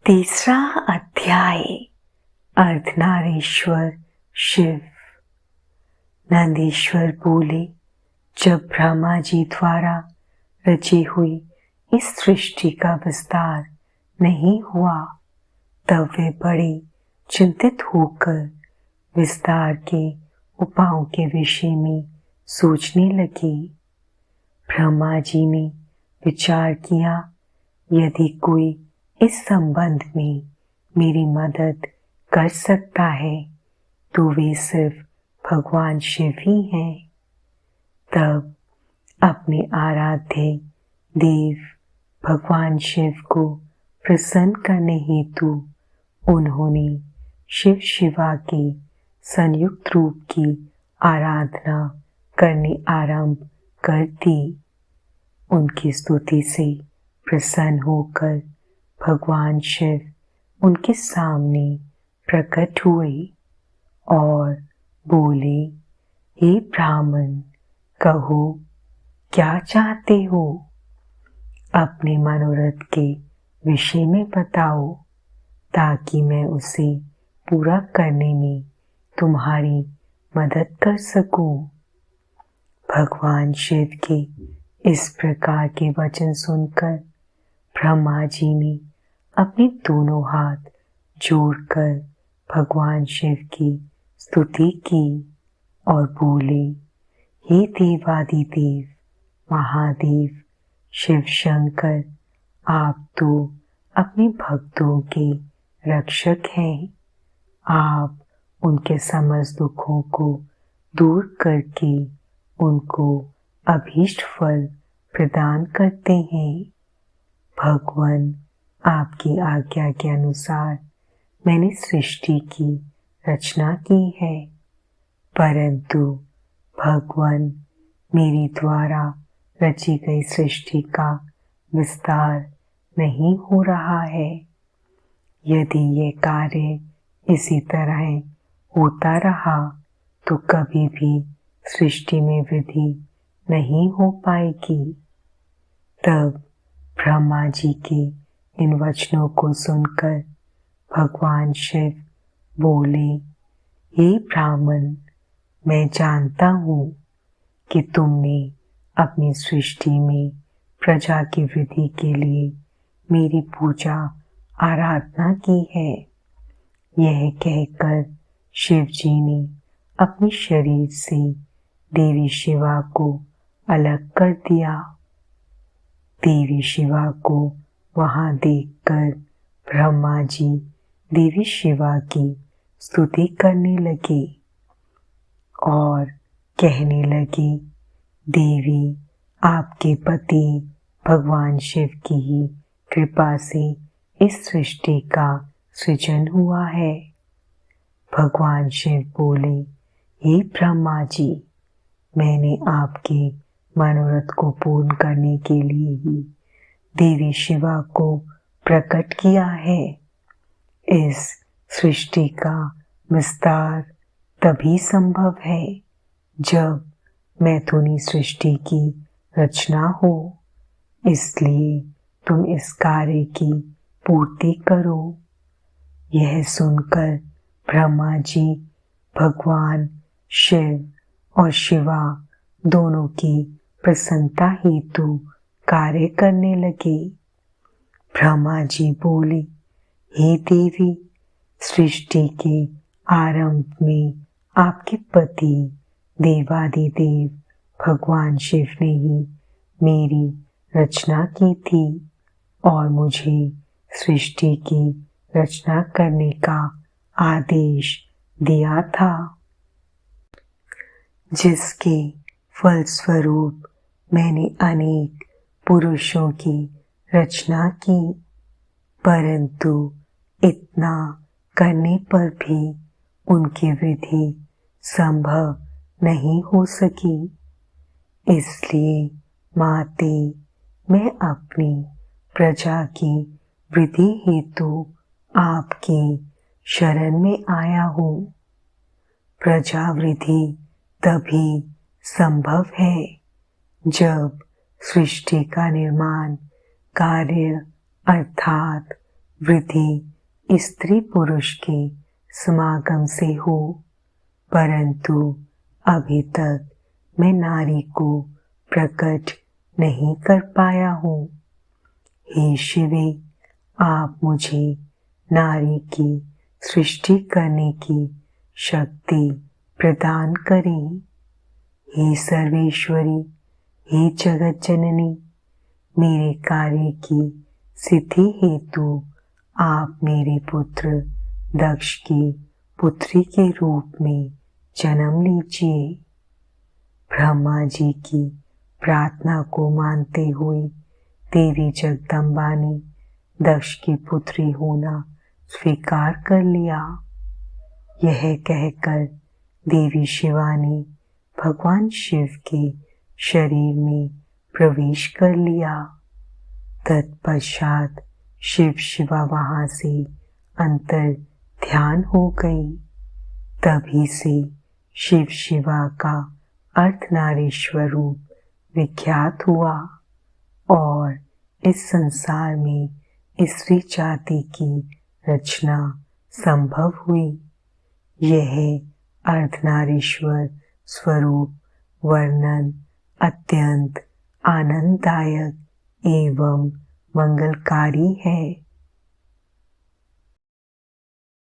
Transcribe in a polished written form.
तीसरा अध्याय। अर्धनारीश्वर शिव। नंदीश्वर बोले, जब ब्रह्मा जी द्वारा रची हुई इस सृष्टि का विस्तार नहीं हुआ तब वे बड़े चिंतित होकर विस्तार के उपायों के विषय में सोचने लगे। ब्रह्मा जी ने विचार किया, यदि कोई इस संबंध में मेरी मदद कर सकता है तो वे सिर्फ भगवान शिव ही हैं। तब अपने आराध्य देव भगवान शिव को प्रसन्न करने हेतु उन्होंने शिव शिवा के संयुक्त रूप की आराधना करनी आरंभ कर दी। उनकी स्तुति से प्रसन्न होकर भगवान शिव उनके सामने प्रकट हुए और बोले, हे ब्राह्मण, कहो क्या चाहते हो? अपने मनोरथ के विषय में बताओ ताकि मैं उसे पूरा करने में तुम्हारी मदद कर सकूं। भगवान शिव के इस प्रकार के वचन सुनकर ब्रह्मा जी ने अपने दोनों हाथ जोड़कर भगवान शिव की स्तुति की और बोले, हे देवादिदेव महादेव शिव शंकर, आप तो अपने भक्तों के रक्षक हैं। आप उनके समस्त दुखों को दूर करके उनको अभीष्ट फल प्रदान करते हैं। भगवान, आपकी आज्ञा के अनुसार मैंने सृष्टि की रचना की है, परंतु भगवान, मेरे द्वारा रची गई सृष्टि का विस्तार नहीं हो रहा है। यदि ये कार्य इसी तरह होता रहा तो कभी भी सृष्टि में वृद्धि नहीं हो पाएगी। तब ब्रह्मा जी के इन वचनों को सुनकर भगवान शिव बोले, हे ब्राह्मण, मैं जानता हूँ कि तुमने अपनी सृष्टि में प्रजा की वृद्धि के लिए मेरी पूजा आराधना की है। यह कहकर शिव जी ने अपने शरीर से देवी शिवा को अलग कर दिया। देवी शिवा को वहां देखकर ब्रह्मा जी देवी शिवा की स्तुति करने लगे और कहने लगे, देवी, आपके पति भगवान शिव की ही कृपा से इस सृष्टि का सृजन हुआ है। भगवान शिव बोले, हे ब्रह्मा जी, मैंने आपके मनोरथ को पूर्ण करने के लिए ही देवी शिवा को प्रकट किया है। इस सृष्टि का विस्तार तभी संभव है जब मैथुनी सृष्टि की रचना हो, इसलिए तुम इस कार्य की पूर्ति करो। यह सुनकर ब्रह्मा जी भगवान शिव और शिवा दोनों की प्रसन्नता हेतु कार्य करने लगे। ब्रह्मा जी बोले, हे देवी, सृष्टि के आरंभ में आपके पति देवादिदेव भगवान शिव ने ही मेरी रचना की थी और मुझे सृष्टि की रचना करने का आदेश दिया था, जिसके फलस्वरूप मैंने अनेक पुरुषों की रचना की, परंतु इतना करने पर भी उनकी वृद्धि संभव नहीं हो सकी। इसलिए माते, मैं अपनी प्रजा की वृद्धि हेतु आपकी शरण में आया हूँ। प्रजा वृद्धि तभी संभव है जब सृष्टि का निर्माण कार्य अर्थात वृद्धि स्त्री पुरुष के समागम से हो, परंतु अभी तक मैं नारी को प्रकट नहीं कर पाया हूँ। हे शिवे, आप मुझे नारी की सृष्टि करने की शक्ति प्रदान करें। हे सर्वेश्वरी, हे जगत जननी, मेरे कार्य की सिद्धि हेतु आप मेरे पुत्र दक्ष की पुत्री के रूप में जन्म लीजिए। ब्रह्मा जी की प्रार्थना को मानते हुए देवी जगदम्बा ने दक्ष की पुत्री होना स्वीकार कर लिया। यह कहकर देवी शिवा ने भगवान शिव के शरीर में प्रवेश कर लिया। तत्पश्चात शिव शिवा वहां से अंतर ध्यान हो गई। तभी से शिव शिवा का अर्धनारीश्वर रूप विख्यात हुआ और इस संसार में स्त्री जाति की रचना संभव हुई। यह अर्धनारीश्वर स्वरूप वर्णन अत्यंत आनंददायक एवं मंगलकारी है।